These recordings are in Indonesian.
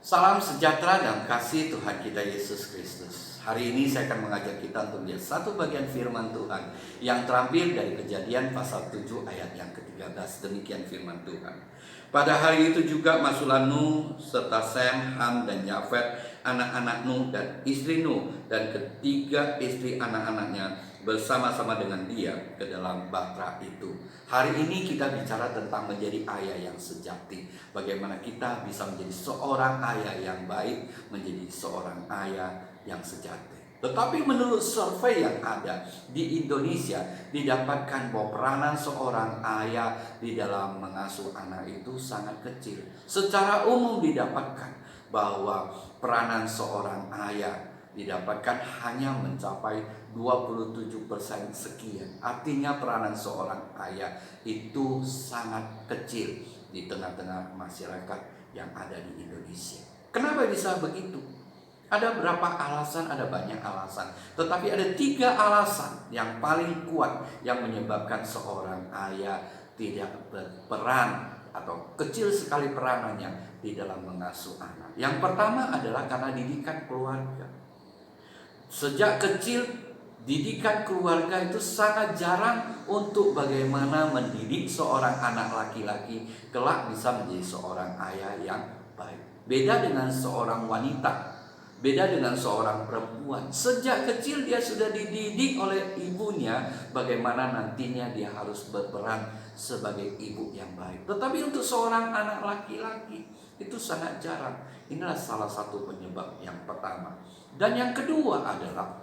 Salam sejahtera dan kasih Tuhan kita Yesus Kristus. Hari ini saya akan mengajak kita untuk melihat satu bagian firman Tuhan yang terambil dari Kejadian pasal 7 ayat yang ke-13. Demikian firman Tuhan. Pada hari itu juga masuklah Nuh serta Sem, Ham dan Yafet, anak-anak Nuh dan istri Nuh dan ketiga istri anak-anaknya bersama-sama dengan dia ke dalam bahtera itu. Hari ini kita bicara tentang menjadi ayah yang sejati. Bagaimana kita bisa menjadi seorang ayah yang baik, menjadi seorang ayah yang sejati. Tetapi menurut survei yang ada di Indonesia, didapatkan bahwa peranan seorang ayah di dalam mengasuh anak itu sangat kecil. Secara umum didapatkan bahwa peranan seorang ayah didapatkan hanya mencapai 27% sekian. Artinya peranan seorang ayah itu sangat kecil di tengah-tengah masyarakat yang ada di Indonesia. Kenapa bisa begitu? Ada berapa alasan? Ada banyak alasan. Tetapi ada 3 alasan yang paling kuat yang menyebabkan seorang ayah tidak berperan atau kecil sekali peranannya di dalam mengasuh anak. Yang pertama adalah karena didikan keluarga. Sejak kecil, didikan keluarga itu sangat jarang untuk bagaimana mendidik seorang anak laki-laki kelak bisa menjadi seorang ayah yang baik. Beda dengan seorang wanita, beda dengan seorang perempuan. Sejak kecil dia sudah dididik oleh ibunya bagaimana nantinya dia harus berperan sebagai ibu yang baik. Tetapi untuk seorang anak laki-laki itu sangat jarang. Inilah salah satu penyebab yang pertama. Dan yang kedua adalah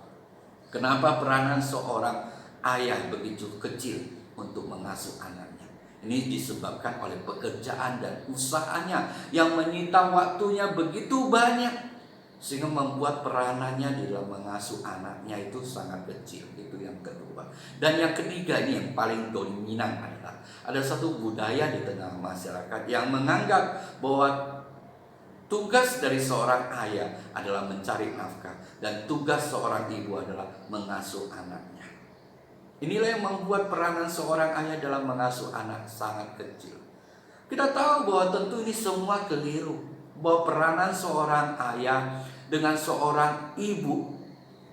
kenapa peranan seorang ayah begitu kecil untuk mengasuh anaknya. Ini disebabkan oleh pekerjaan dan usahanya yang menyita waktunya begitu banyak, sehingga membuat peranannya di dalam mengasuh anaknya itu sangat kecil. Itu yang kedua. Dan yang ketiga, ini yang paling dominan adalah ada satu budaya di tengah masyarakat yang menganggap bahwa tugas dari seorang ayah adalah mencari nafkah dan tugas seorang ibu adalah mengasuh anaknya. Inilah yang membuat peranan seorang ayah dalam mengasuh anak sangat kecil. Kita tahu bahwa tentu ini semua keliru, bahwa peranan seorang ayah dengan seorang ibu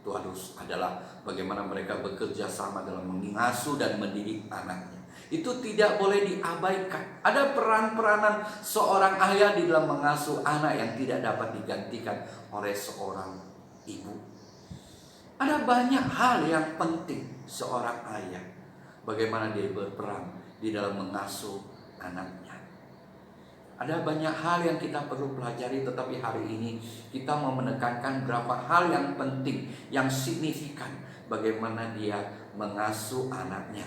itu harus adalah bagaimana mereka bekerja sama dalam mengasuh dan mendidik anaknya. Itu tidak boleh diabaikan. Ada peran-peranan seorang ayah di dalam mengasuh anak yang tidak dapat digantikan oleh seorang ibu. Ada banyak hal yang penting seorang ayah, bagaimana dia berperan di dalam mengasuh anaknya. Ada banyak hal yang kita perlu pelajari, tetapi hari ini kita mau menekankan beberapa hal yang penting, yang signifikan, bagaimana dia mengasuh anaknya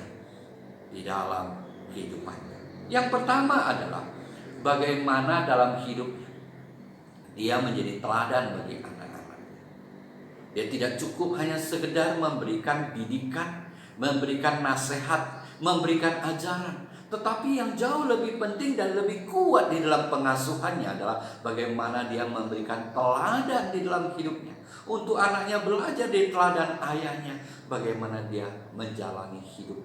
di dalam kehidupannya. Yang pertama adalah bagaimana dalam hidup dia menjadi teladan bagi anak-anaknya. Dia tidak cukup hanya sekedar memberikan didikan, memberikan nasihat, memberikan ajaran, tetapi yang jauh lebih penting dan lebih kuat di dalam pengasuhannya adalah bagaimana dia memberikan teladan di dalam hidupnya. Untuk anaknya belajar dari teladan ayahnya, bagaimana dia menjalani hidup.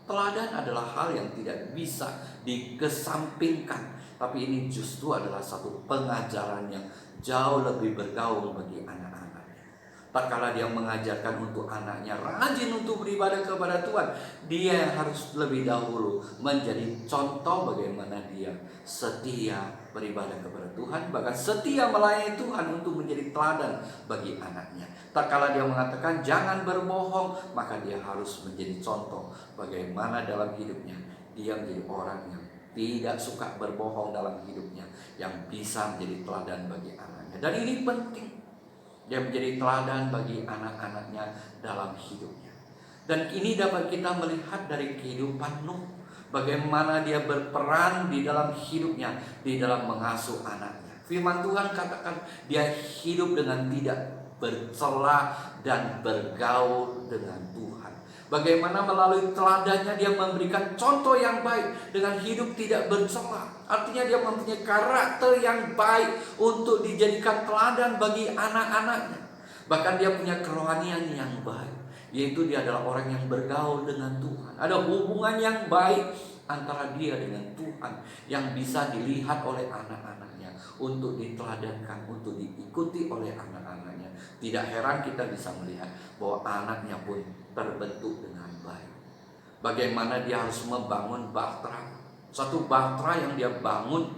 Teladan adalah hal yang tidak bisa dikesampingkan, tapi ini justru adalah satu pengajaran yang jauh lebih bergaul bagi anak-anaknya. Tak kala dia mengajarkan untuk anaknya rajin untuk beribadah kepada Tuhan, dia yang harus lebih dahulu menjadi contoh bagaimana dia setia beribadah kepada Tuhan, bahkan setia melayani Tuhan untuk menjadi teladan bagi anaknya. Tak kala dia mengatakan jangan berbohong, maka dia harus menjadi contoh bagaimana dalam hidupnya dia menjadi orang yang tidak suka berbohong dalam hidupnya, yang bisa menjadi teladan bagi anaknya. Dan ini penting, dia menjadi teladan bagi anak-anaknya dalam hidupnya. Dan ini dapat kita melihat dari kehidupan Nuh, bagaimana dia berperan di dalam hidupnya, di dalam mengasuh anaknya. Firman Tuhan katakan dia hidup dengan tidak bercela dan bergaul dengan Tuhan. Bagaimana melalui teladannya dia memberikan contoh yang baik dengan hidup tidak bercela. Artinya dia mempunyai karakter yang baik untuk dijadikan teladan bagi anak-anaknya. Bahkan dia punya kerohanian yang baik, yaitu dia adalah orang yang bergaul dengan Tuhan. Ada hubungan yang baik antara dia dengan Tuhan yang bisa dilihat oleh anak-anaknya, untuk diteladankan, untuk diikuti oleh anak-anaknya. Tidak heran kita bisa melihat bahwa anaknya pun terbentuk dengan baik. Bagaimana dia harus membangun bahtera. Satu bahtera yang dia bangun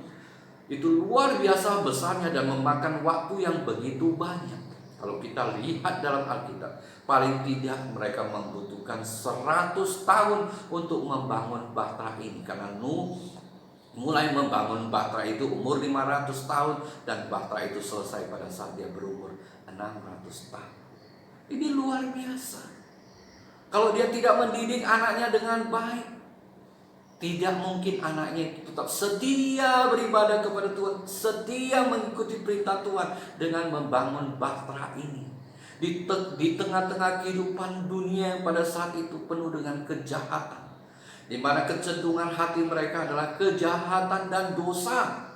itu luar biasa besarnya dan memakan waktu yang begitu banyak. Kalau kita lihat dalam Alkitab, paling tidak mereka membutuhkan 100 tahun untuk membangun bahtera ini. Karena Nuh mulai membangun bahtera itu umur 500 tahun dan bahtera itu selesai pada saat dia berumur 600 tahun. Ini luar biasa. Kalau dia tidak mendidik anaknya dengan baik, tidak mungkin anaknya tetap setia beribadah kepada Tuhan, setia mengikuti perintah Tuhan dengan membangun bahtera ini. Di tengah-tengah kehidupan dunia yang pada saat itu penuh dengan kejahatan, di mana kecenderungan hati mereka adalah kejahatan dan dosa.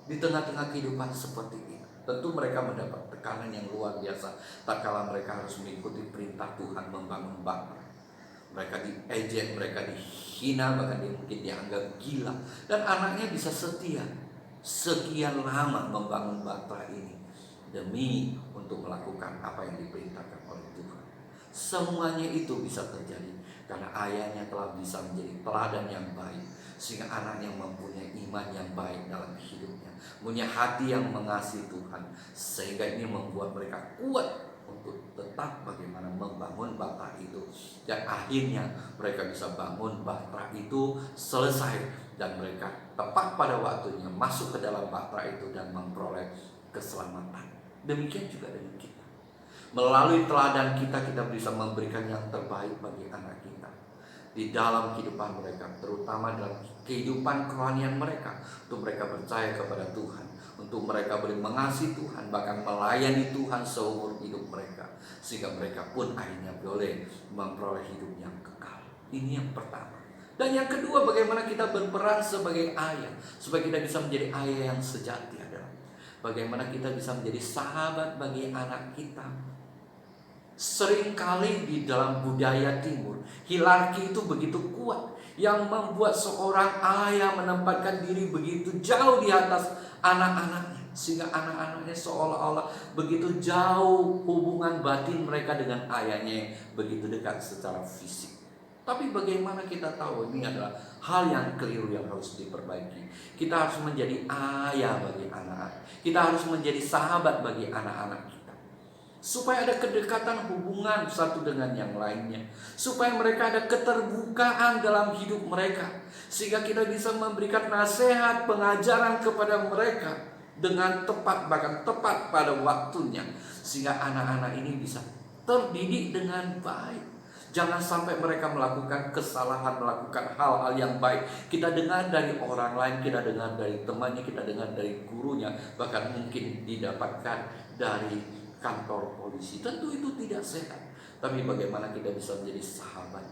Di tengah-tengah kehidupan seperti ini, tentu mereka mendapat tekanan yang luar biasa tatkala mereka harus mengikuti perintah Tuhan membangun bahtera. Mereka diejek, mereka dihina, bahkan mungkin dianggap gila. Dan anaknya bisa setia sekian lama membangun bahtera ini demi untuk melakukan apa yang diperintahkan oleh Tuhan. Semuanya itu bisa terjadi karena ayahnya telah bisa menjadi teladan yang baik, sehingga anaknya mempunyai iman yang baik dalam hidupnya, punya hati yang mengasihi Tuhan, sehingga ini membuat mereka kuat untuk tetap bagaimana membangun bahtera itu. Dan akhirnya mereka bisa bangun bahtera itu selesai, dan mereka tepat pada waktunya masuk ke dalam bahtera itu dan memperoleh keselamatan. Demikian juga dengan kita. Melalui teladan kita bisa memberikan yang terbaik bagi anak kita di dalam kehidupan mereka, terutama dalam kehidupan kerohanian mereka, untuk mereka percaya kepada Tuhan, untuk mereka boleh mengasihi Tuhan, bahkan melayani Tuhan seumur hidup mereka, sehingga mereka pun akhirnya boleh memperoleh hidup yang kekal. Ini yang pertama. Dan yang kedua, bagaimana kita berperan sebagai ayah, supaya kita bisa menjadi ayah yang sejati adalah bagaimana kita bisa menjadi sahabat bagi anak kita. Seringkali di dalam budaya timur, hierarki itu begitu kuat yang membuat seorang ayah menempatkan diri begitu jauh di atas anak-anaknya, sehingga anak-anaknya seolah-olah begitu jauh hubungan batin mereka dengan ayahnya yang begitu dekat secara fisik. Tapi bagaimana kita tahu ini adalah hal yang keliru yang harus diperbaiki. Kita harus menjadi ayah bagi anak-anak. Kita harus menjadi sahabat bagi anak-anak kita, supaya ada kedekatan hubungan satu dengan yang lainnya, supaya mereka ada keterbukaan dalam hidup mereka, sehingga kita bisa memberikan nasihat, pengajaran kepada mereka dengan tepat, bahkan tepat pada waktunya, sehingga anak-anak ini bisa terdidik dengan baik. Jangan sampai mereka melakukan kesalahan, melakukan hal-hal yang baik. Kita dengar dari orang lain, kita dengar dari temannya, kita dengar dari gurunya, bahkan mungkin didapatkan dari kantor polisi. Tentu itu tidak sehat. Tapi bagaimana kita bisa menjadi sahabat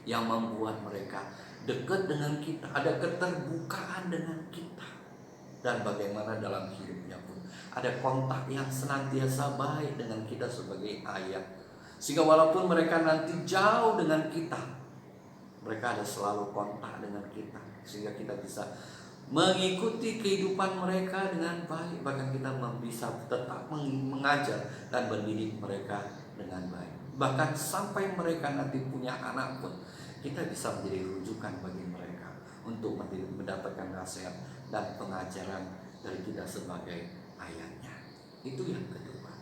yang membuat mereka dekat dengan kita, ada keterbukaan dengan kita, dan bagaimana dalam hidupnya pun ada kontak yang senantiasa baik dengan kita sebagai ayah, sehingga walaupun mereka nanti jauh dengan kita, mereka ada selalu kontak dengan kita, sehingga kita bisa mengikuti kehidupan mereka dengan baik. Bahkan kita bisa tetap mengajar dan mendidik mereka dengan baik. Bahkan sampai mereka nanti punya anak pun, kita bisa menjadi rujukan bagi mereka untuk mendapatkan nasihat dan pengajaran dari kita sebagai ayahnya. Itu yang kedua.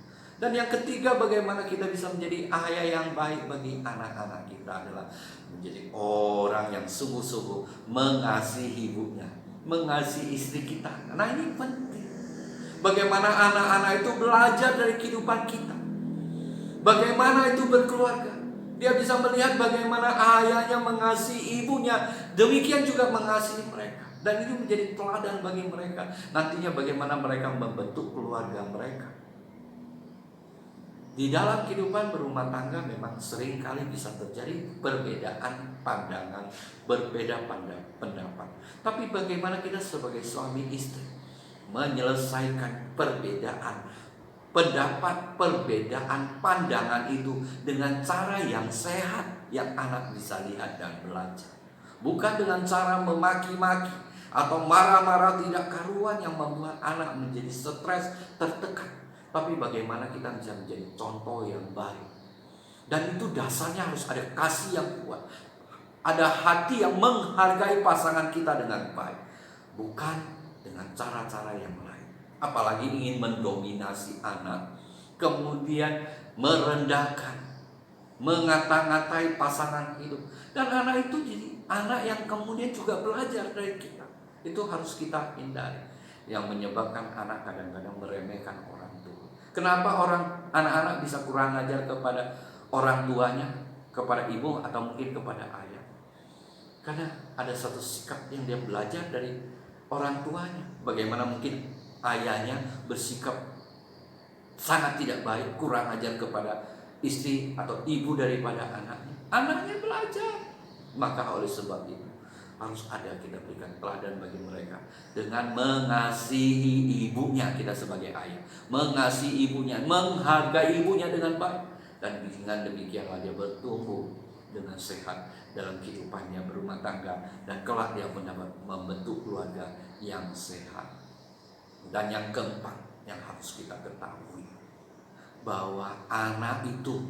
Dan yang ketiga, bagaimana kita bisa menjadi ayah yang baik bagi anak-anak kita adalah menjadi orang yang sungguh-sungguh mengasihi ibunya, mengasihi istri kita. Nah, ini penting. Bagaimana anak-anak itu belajar dari kehidupan kita, bagaimana itu berkeluarga. Dia bisa melihat bagaimana ayahnya mengasihi ibunya, demikian juga mengasihi mereka. Dan itu menjadi teladan bagi mereka. Nantinya bagaimana mereka membentuk keluarga mereka. Di dalam kehidupan berumah tangga memang seringkali bisa terjadi perbedaan pandangan, berbeda pendapat. Tapi bagaimana kita sebagai suami istri menyelesaikan perbedaan pendapat, perbedaan pandangan itu dengan cara yang sehat, yang anak bisa lihat dan belajar. Bukan dengan cara memaki-maki atau marah-marah tidak karuan yang membuat anak menjadi stres, tertekan. Tapi bagaimana kita bisa menjadi contoh yang baik. Dan itu dasarnya harus ada kasih yang kuat. Ada hati yang menghargai pasangan kita dengan baik. Bukan dengan cara-cara yang lain. Apalagi ingin mendominasi anak. Kemudian merendahkan, mengata-ngatai pasangan hidup. Dan anak itu jadi anak yang kemudian juga belajar dari kita. Itu harus kita hindari. Yang menyebabkan anak kadang-kadang meremehkan orang tua. Kenapa anak-anak bisa kurang ajar kepada orang tuanya, kepada ibu atau mungkin kepada ayah? Karena ada satu sikap yang dia belajar dari orang tuanya. Bagaimana mungkin ayahnya bersikap sangat tidak baik, kurang ajar kepada istri atau ibu daripada anaknya. Anaknya belajar. Maka oleh sebab itu harus ada kita berikan teladan bagi mereka dengan mengasihi ibunya. Kita sebagai ayah mengasihi ibunya, menghargai ibunya dengan baik, dan dengan demikianlah dia bertumbuh dengan sehat dalam kehidupannya berumah tangga, dan kelak dia mendapat membentuk keluarga yang sehat. Dan yang keempat yang harus kita ketahui, bahwa anak itu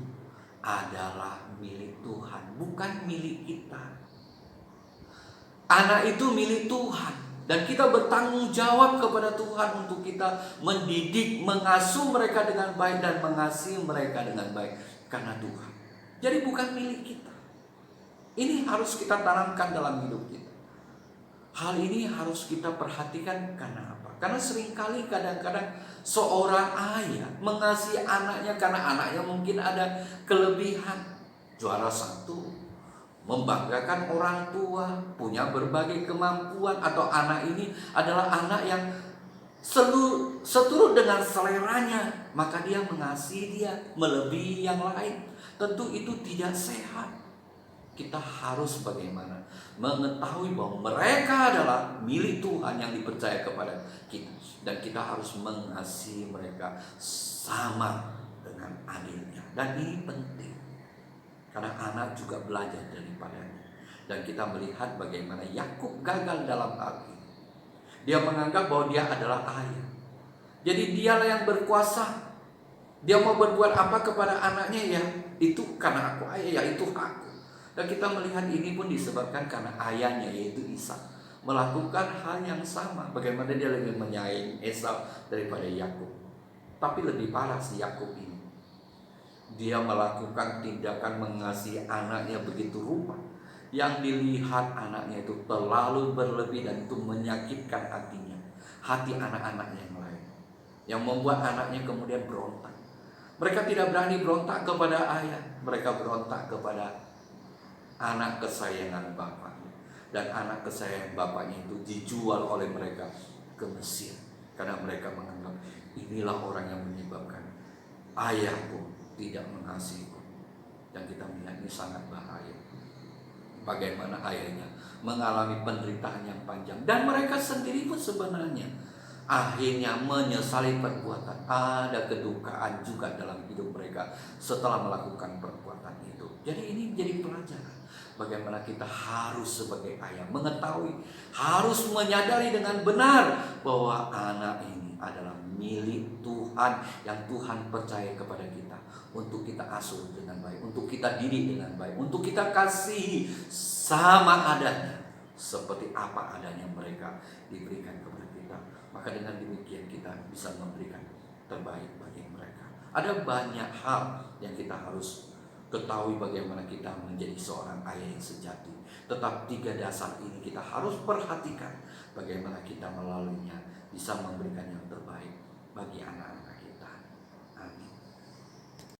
adalah milik Tuhan, bukan milik kita. Anak itu milik Tuhan, dan kita bertanggung jawab kepada Tuhan untuk kita mendidik, mengasuh mereka dengan baik dan mengasihi mereka dengan baik karena Tuhan. Jadi bukan milik kita. Ini harus kita tanamkan dalam hidup kita. Hal ini harus kita perhatikan. Karena apa? Karena seringkali kadang-kadang seorang ayah mengasihi anaknya karena anaknya mungkin ada kelebihan, juara satu, membanggakan orang tua, punya berbagai kemampuan, atau anak ini adalah anak yang seturut dengan seleranya, maka dia mengasihi dia melebihi yang lain. Tentu itu tidak sehat. Kita harus bagaimana? Mengetahui bahwa mereka adalah milik Tuhan yang dipercaya kepada kita, dan kita harus mengasihi mereka sama dengan adilnya. Dan ini penting, karena anak juga belajar daripadanya. Dan kita melihat bagaimana Yakub gagal dalam hal ini. Dia menganggap bahwa dia adalah ayah, jadi dialah yang berkuasa. Dia mau berbuat apa kepada anaknya, ya itu karena aku ayah, ya itu aku. Dan kita melihat ini pun disebabkan karena ayahnya, yaitu Ishak, melakukan hal yang sama. Bagaimana dia lebih menyayangi Esau daripada Yakub. Tapi lebih parah si Yakub ini, dia melakukan tindakan mengasihi anaknya begitu rupa, yang dilihat anaknya itu terlalu berlebih, dan itu menyakitkan hatinya, hati anak-anaknya yang lain, yang membuat anaknya kemudian berontak. Mereka tidak berani berontak kepada ayah, mereka berontak kepada anak kesayangan bapaknya. Dan anak kesayangan bapaknya itu dijual oleh mereka ke Mesir, karena mereka menganggap inilah orang yang menyebabkan ayahku tidak mengasihiku. Dan kita melihat ini sangat bahaya. Bagaimana ayahnya mengalami penderitaan yang panjang, dan mereka sendiri pun sebenarnya akhirnya menyesali perbuatan. Ada kedukaan juga dalam hidup mereka setelah melakukan perbuatan itu. Jadi ini menjadi pelajaran bagaimana kita harus sebagai ayah mengetahui, harus menyadari dengan benar bahwa anak ini adalah milik Tuhan, yang Tuhan percaya kepada kita untuk kita asuh dengan baik, untuk kita didik dengan baik, untuk kita kasihi sama adanya, seperti apa adanya mereka diberikan kepada kita. Maka dengan demikian kita bisa memberikan terbaik bagi mereka. Ada banyak hal yang kita harus ketahui bagaimana kita menjadi seorang ayah yang sejati. Tetap 3 dasar ini kita harus perhatikan, bagaimana kita melaluinya bisa memberikan yang terbaik bagi anak-anak kita. Amin.